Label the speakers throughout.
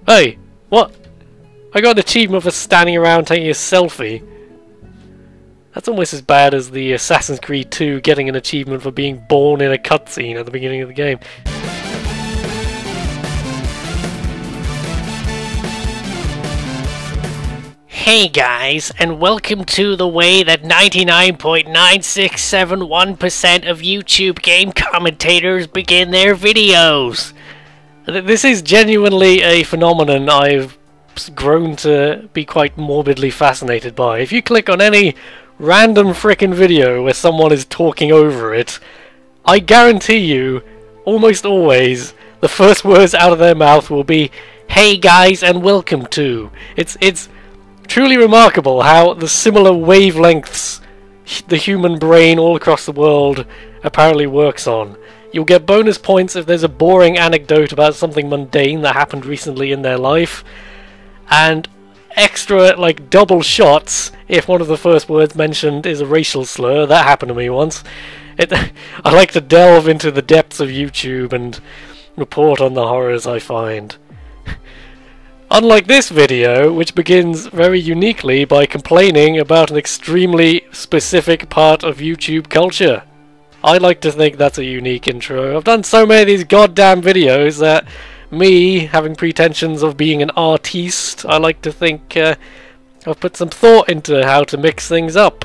Speaker 1: Hey, what? I got an achievement for standing around taking a selfie. That's almost as bad as the Assassin's Creed 2 getting an achievement for being born in a cutscene at the beginning of the game. Hey guys, and welcome to the way that 99.9671% of YouTube game commentators begin their videos. This is genuinely a phenomenon I've grown to be quite morbidly fascinated by. If you click on any random frickin' video where someone is talking over it, I guarantee you, almost always, the first words out of their mouth will be, "Hey guys, and welcome to." It's truly remarkable how the similar wavelengths the human brain all across the world apparently works on. You'll get bonus points if there's a boring anecdote about something mundane that happened recently in their life, and extra, like, double shots if one of the first words mentioned is a racial slur. That happened to me once. I like to delve into the depths of YouTube and report on the horrors I find. Unlike this video, which begins very uniquely by complaining about an extremely specific part of YouTube culture. I like to think that's a unique intro. I've done so many of these goddamn videos that me, having pretensions of being an artiste, I like to think I've put some thought into how to mix things up.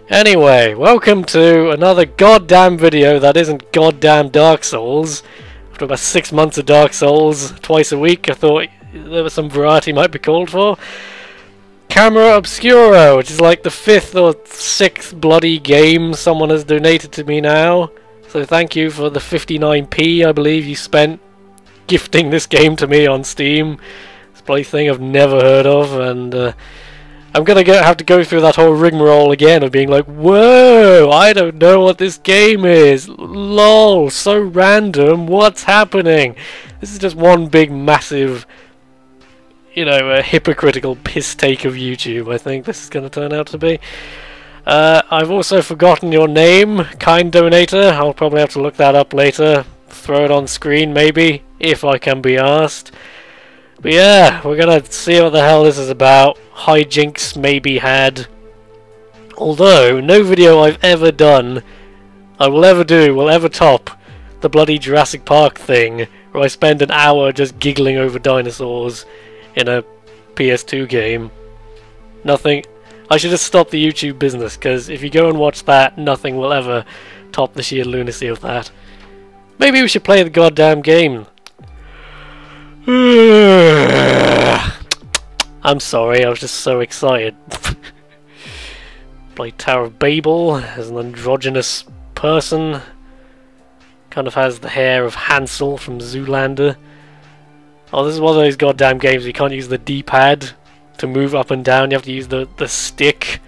Speaker 1: Anyway, welcome to another goddamn video that isn't goddamn Dark Souls. After about 6 months of Dark Souls, twice a week, I thought there was some variety might be called for. Camera Obscura, which is like the 5th or 6th bloody game someone has donated to me now. So thank you for the 59p I believe you spent gifting this game to me on Steam. It's a bloody thing I've never heard of, and I'm gonna have to go through that whole rigmarole again of being like, whoa, I don't know what this game is. Lol, so random, what's happening? This is just one big massive, you know, a hypocritical piss take of YouTube, I think this is going to turn out to be. I've also forgotten your name, kind donator. I'll probably have to look that up later. Throw it on screen, maybe, if I can be asked. But yeah, we're going to see what the hell this is about. Hijinks may be had. Although, no video I've ever done, I will ever do, will ever top the bloody Jurassic Park thing, where I spend an hour just giggling over dinosaurs in a PS2 game. Nothing. I should just stop the YouTube business, because if you go and watch that, nothing will ever top the sheer lunacy of that. Maybe we should play the goddamn game. I'm sorry, I was just so excited. Play Tower of Babel as an androgynous person. Kind of has the hair of Hansel from Zoolander. Oh, this is one of those goddamn games where you can't use the D-pad to move up and down, you have to use the stick.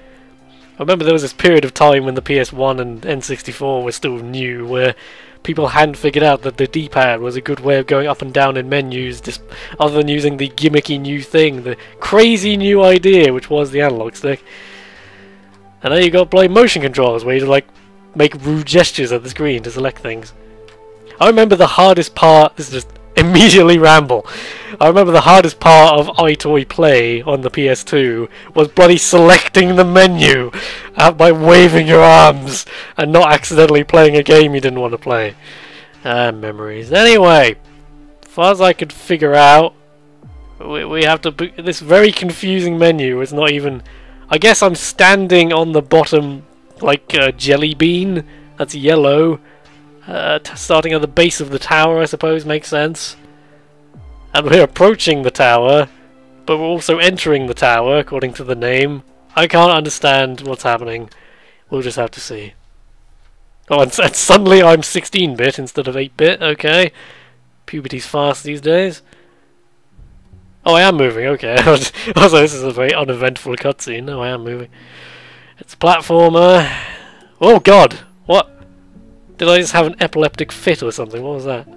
Speaker 1: I remember there was this period of time when the PS1 and N64 were still new, where people hadn't figured out that the D-pad was a good way of going up and down in menus, just other than using the gimmicky new thing, the crazy new idea, which was the analog stick. And then you got play motion controls, where you like make rude gestures at the screen to select things. I remember the hardest part, this is just immediately ramble. I remember the hardest part of iToy Play on the PS2 was bloody selecting the menu by waving your arms and not accidentally playing a game you didn't want to play. Memories. Anyway, as far as I could figure out, we have to boot this very confusing menu. It's not even. I guess I'm standing on the bottom like a jelly bean. That's yellow. Starting at the base of the tower, I suppose, makes sense. And we're approaching the tower, but we're also entering the tower, according to the name. I can't understand what's happening. We'll just have to see. Oh, and suddenly I'm 16-bit instead of 8-bit, okay. Puberty's fast these days. Oh, I am moving, okay. Also, this is a very uneventful cutscene. No, I am moving. It's a platformer. Oh, God! What? Did I just have an epileptic fit or something? What was that?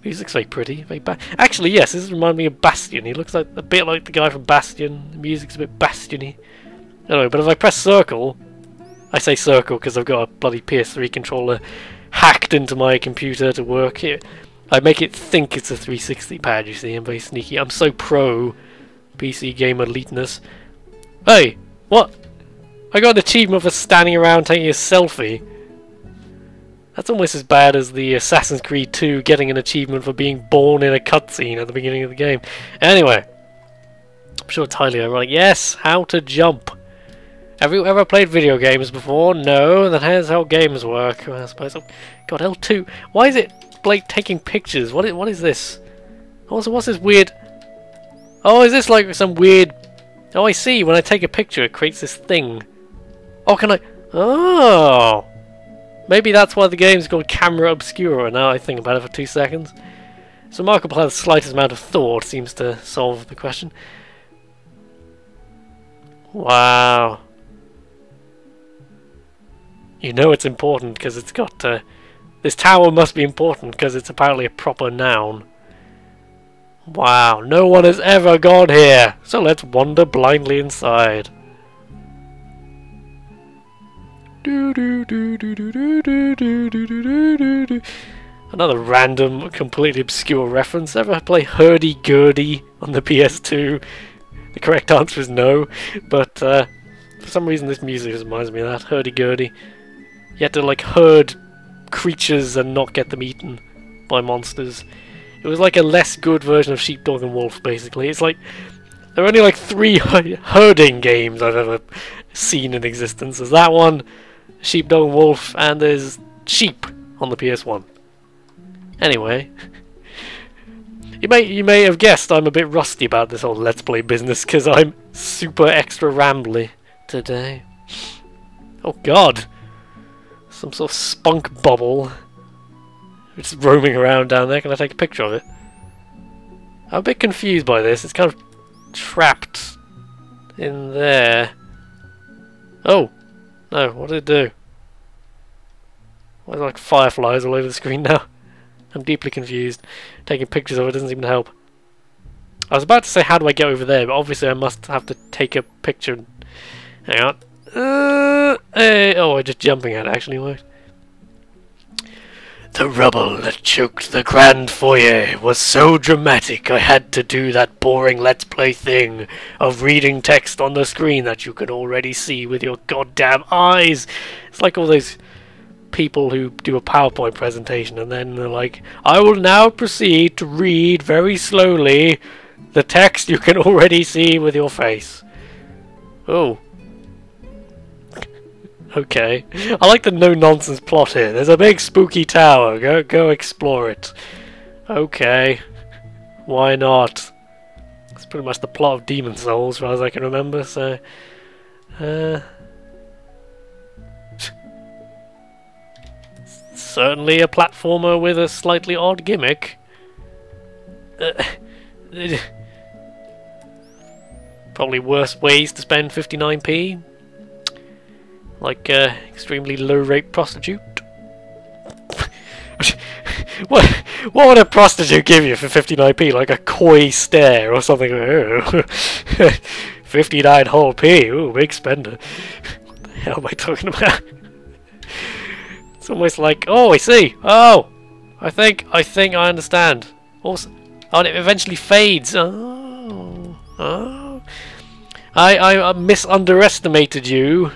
Speaker 1: Music's very pretty. Very actually, yes, this reminds me of Bastion. He looks like a bit like the guy from Bastion. The music's a bit Bastion-y. Anyway, but if I press circle... I say circle because I've got a bloody PS3 controller hacked into my computer to work. I make it think it's a 360 pad, you see. I'm very sneaky. I'm so pro PC gamer eliteness. Hey! What? I got an achievement for standing around taking a selfie. That's almost as bad as the Assassin's Creed 2 getting an achievement for being born in a cutscene at the beginning of the game. Anyway. I'm sure it's highly ironic. Yes! How to jump. Have you ever played video games before? No, then here's how games work. I suppose. God, L2. Why is it Blake taking pictures? What is this? Also, what's this weird? Oh, is this like some weird? Oh, I see. When I take a picture, it creates this thing. Oh, can I? Oh, maybe that's why the game's called Camera Obscura. Now I think about it for 2 seconds. So remarkable how the slightest amount of thought seems to solve the question. Wow. You know it's important because it's got... this tower must be important because it's apparently a proper noun. Wow, no one has ever gone here, so let's wander blindly inside. Another random, completely obscure reference. Ever play Hurdy-Gurdy on the PS2? The correct answer is no, but for some reason this music reminds me of that. Hurdy-Gurdy. You had to like herd creatures and not get them eaten by monsters. It was like a less good version of Sheepdog and Wolf, basically. It's like there are only like 3 herding games I've ever seen in existence. There's that one, Sheepdog and Wolf, and there's Sheep on the PS1. Anyway, you may have guessed I'm a bit rusty about this whole Let's Play business because I'm super extra rambly today. Oh God. Some sort of spunk bubble. It's roaming around down there. Can I take a picture of it? I'm a bit confused by this. It's kind of trapped in there. Oh! No, what did it do? Why are there like fireflies all over the screen now? I'm deeply confused. Taking pictures of it doesn't seem to help. I was about to say how do I get over there, but obviously I must have to take a picture. Hang on. Hey, oh, just jumping at it actually worked. The rubble that choked the grand foyer was so dramatic I had to do that boring Let's Play thing of reading text on the screen that you could already see with your goddamn eyes. It's like all those people who do a PowerPoint presentation and then they're like, I will now proceed to read very slowly the text you can already see with your face. Oh. Okay. I like the no-nonsense plot here. There's a big spooky tower. Go explore it. Okay. Why not? It's pretty much the plot of Demon Souls, as far as I can remember, so... certainly a platformer with a slightly odd gimmick. Probably worse ways to spend 59p. Like extremely low-rate prostitute. what would a prostitute give you for 59p? Like a coy stare or something? 59 whole p. Ooh, big spender. What the hell am I talking about? It's almost like, oh, I see. Oh, I think I understand. Also, oh, and it eventually fades. Oh. I misunderestimated you.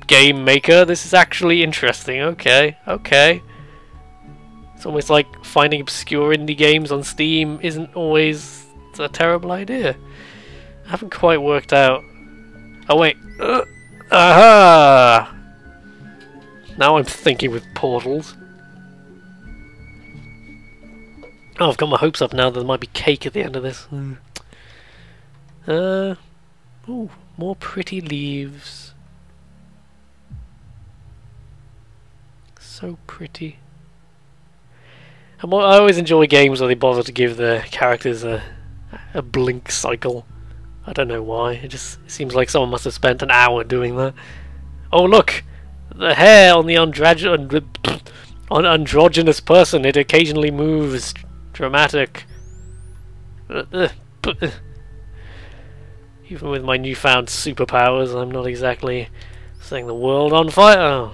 Speaker 1: Game maker, this is actually interesting. Okay. It's almost like finding obscure indie games on Steam isn't always a terrible idea. I haven't quite worked out. Oh wait. Aha! Now I'm thinking with portals. Oh, I've got my hopes up now that there might be cake at the end of this. Ooh, more pretty leaves. So pretty. I always enjoy games where they bother to give their characters a blink cycle. I don't know why. It just seems like someone must have spent an hour doing that. Oh look! The hair on the androgynous person, it occasionally moves. Dramatic. Even with my newfound superpowers, I'm not exactly setting the world on fire. Oh.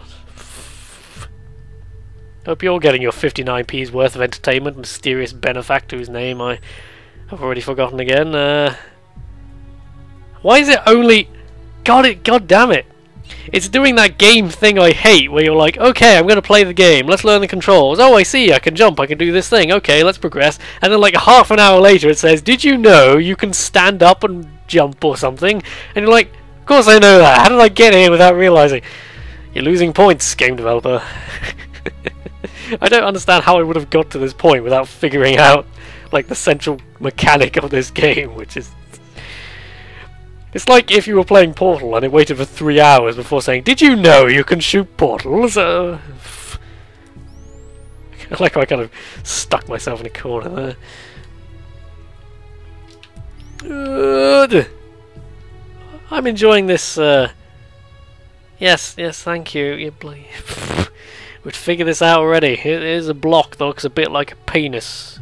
Speaker 1: Hope you're getting your 59p's worth of entertainment, mysterious benefactor whose name I have already forgotten again. Why is it only... God damn it! It's doing that game thing I hate, where you're like, okay, I'm gonna play the game, let's learn the controls. Oh, I see, I can jump, I can do this thing, okay, let's progress. And then like half an hour later it says, did you know you can stand up and jump or something? And you're like, of course I know that, how did I get here without realizing? You're losing points, game developer. I don't understand how I would have got to this point without figuring out like the central mechanic of this game, which is... It's like if you were playing Portal and it waited for 3 hours before saying, did you know you can shoot portals? I like how I kind of stuck myself in a corner there. I'm enjoying this, Yes, thank you. You bloody... We'd figure this out already. Here's a block that looks a bit like a penis.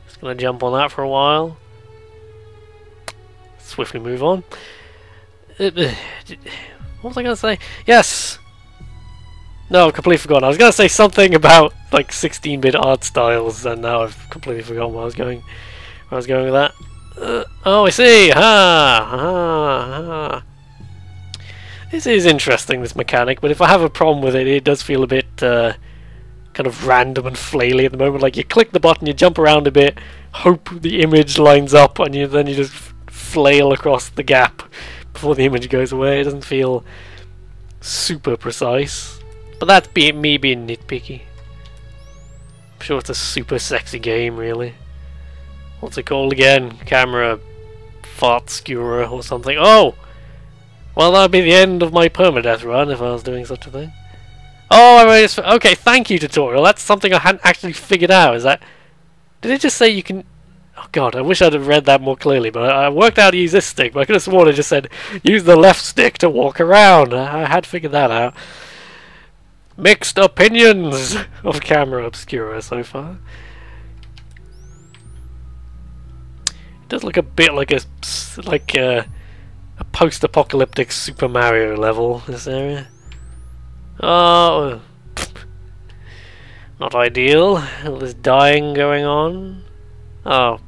Speaker 1: Just gonna jump on that for a while. Swiftly move on. What was I going to say? Yes! No, I've completely forgotten. I was going to say something about like 16-bit art styles, and now I've completely forgotten where I was going with that. Oh, I see! Ha! This is interesting, this mechanic, but if I have a problem with it, it does feel a bit kind of random and flaily at the moment. Like you click the button, you jump around a bit, hope the image lines up, and then you just flail across the gap before the image goes away. It doesn't feel super precise, but that's me being nitpicky. I'm sure it's a super sexy game, really. What's it called again? Camera Obscura or something. Oh! Well, that'd be the end of my permadeath run if I was doing such a thing. Oh, okay, thank you, tutorial. That's something I hadn't actually figured out. Is that... Did it just say you can... Oh god, I wish I'd have read that more clearly, but I worked out how to use this stick, but I could have sworn it just said, use the left stick to walk around. I had figured that out. Mixed opinions of Camera Obscura so far. It does look a bit like a post-apocalyptic Super Mario level, this area. Oh, not ideal. All this dying going on. Oh.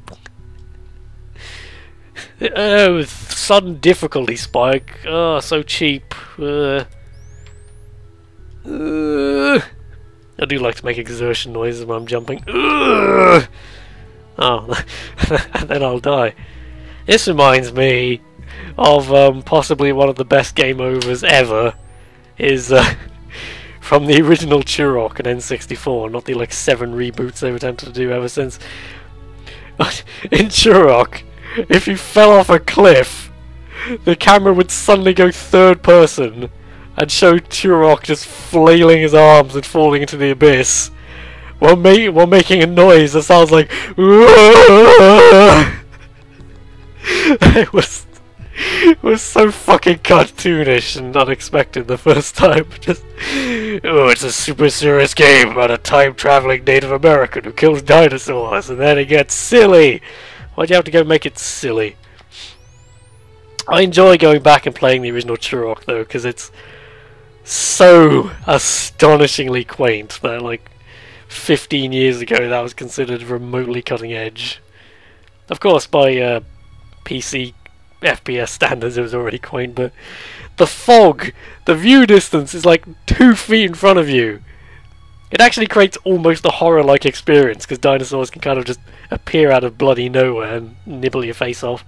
Speaker 1: Oh, sudden difficulty spike. Oh, so cheap. I do like to make exertion noises when I'm jumping. Oh, and then I'll die. This reminds me of possibly one of the best game overs ever. Is from the original Turok and N64, not the like 7 reboots they've attempted to do ever since. In Turok, if you fell off a cliff, the camera would suddenly go third person and show Turok just flailing his arms and falling into the abyss while making a noise that sounds like it was so fucking cartoonish and unexpected the first time. Just, oh, it's a super serious game about a time-traveling Native American who kills dinosaurs, and then it gets silly. Why'd you have to go make it silly? I enjoy going back and playing the original Turok though, because it's so astonishingly quaint that like 15 years ago that was considered remotely cutting edge. Of course, by PC FPS standards it was already quaint, but the fog, the view distance is like 2 feet in front of you. It actually creates almost a horror-like experience because dinosaurs can kind of just appear out of bloody nowhere and nibble your face off.